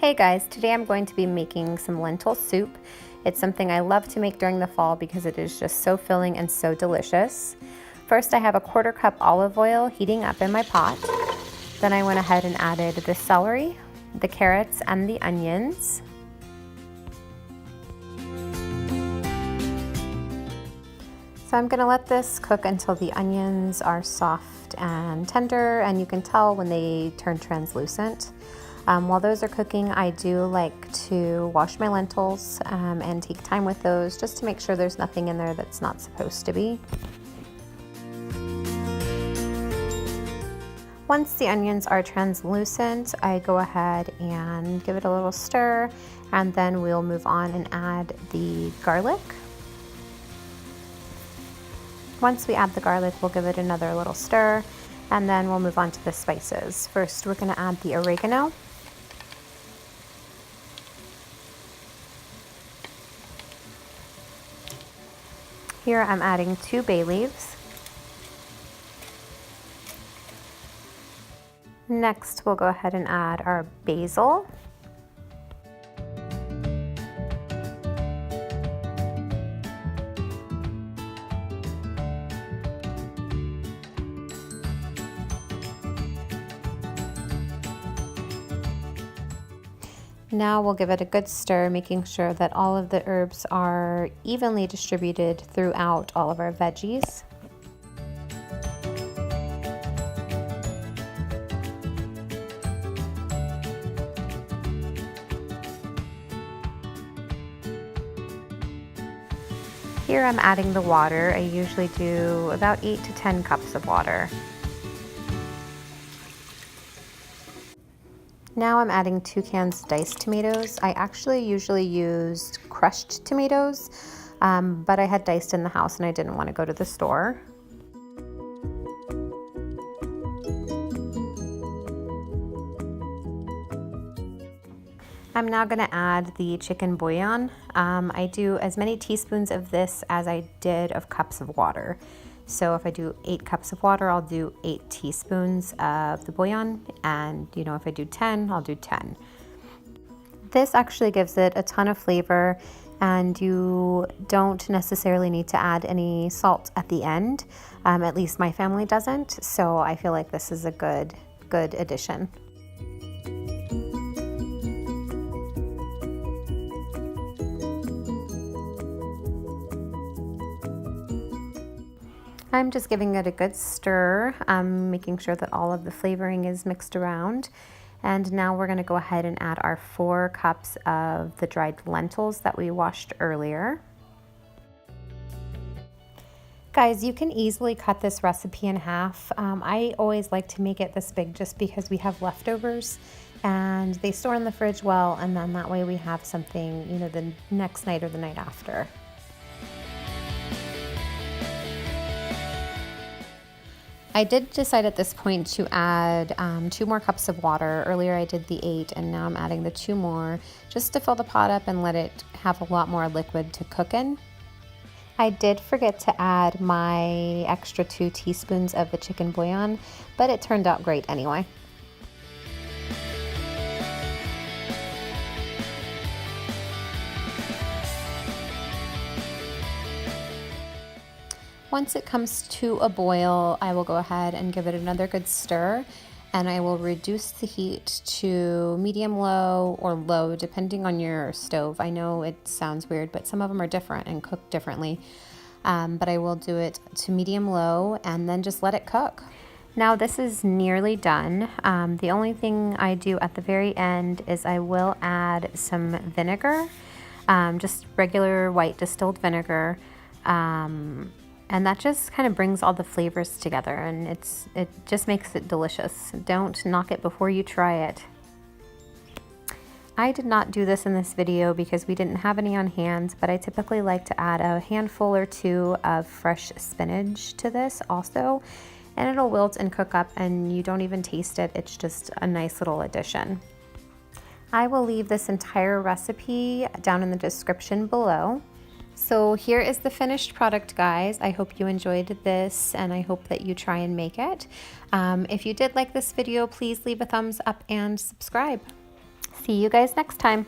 Hey guys, today I'm going to be making some lentil soup. It's something I love to make during the fall because it is just so filling and so delicious. First, I have a 1/4 cup olive oil heating up in my pot. Then I went ahead and added the celery, the carrots, and the onions. So I'm going to let this cook until the onions are soft and tender, and you can tell when they turn translucent. While those are cooking, I do like to wash my lentils and take time with those just to make sure there's nothing in there that's not supposed to be. Once the onions are translucent, I go ahead and give it a little stir, and then we'll move on and add the garlic. Once we add the garlic, we'll give it another little stir, and then we'll move on to the spices. First, we're going to add the oregano. Here I'm adding 2 bay leaves. Next, we'll go ahead and add our basil. Now we'll give it a good stir, making sure that all of the herbs are evenly distributed throughout all of our veggies. Here I'm adding the water. I usually do about 8 to 10 cups of water. Now I'm adding 2 cans of diced tomatoes. I actually usually use crushed tomatoes, but I had diced in the house and I didn't want to go to the store. I'm now going to add the chicken bouillon. I do as many teaspoons of this as I did of cups of water. So if I do 8 cups of water, I'll do 8 teaspoons of the bouillon, and if I do 10, I'll do 10. This actually gives it a ton of flavor, and you don't necessarily need to add any salt at the end. At least my family doesn't, so I feel like this is a good addition. I'm just giving it a good stir, making sure that all of the flavoring is mixed around. And now we're going to go ahead and add our 4 cups of the dried lentils that we washed earlier. Guys, you can easily cut this recipe in half. I always like to make it this big just because we have leftovers and they store in the fridge well, and then that way we have something, the next night or the night after. I did decide at this point to add 2 more cups of water. Earlier I did the 8, and now I'm adding the 2 more just to fill the pot up and let it have a lot more liquid to cook in. I did forget to add my extra 2 teaspoons of the chicken bouillon, but it turned out great anyway. Once it comes to a boil, I will go ahead and give it another good stir, and I will reduce the heat to medium-low or low depending on your stove. I know it sounds weird, but some of them are different and cook differently, but I will do it to medium-low and then just let it cook. Now this is nearly done. The only thing I do at the very end is I will add some vinegar, just regular white distilled vinegar. And that just kind of brings all the flavors together, and it just makes it delicious. Don't knock it before you try it. I did not do this in this video because we didn't have any on hand, but I typically like to add a handful or 2 of fresh spinach to this also, and it'll wilt and cook up and you don't even taste it. It's just a nice little addition. I will leave this entire recipe down in the description below. So here is the finished product, guys. I hope you enjoyed this, and I hope that you try and make it. If you did like this video, please leave a thumbs up and subscribe. See you guys next time.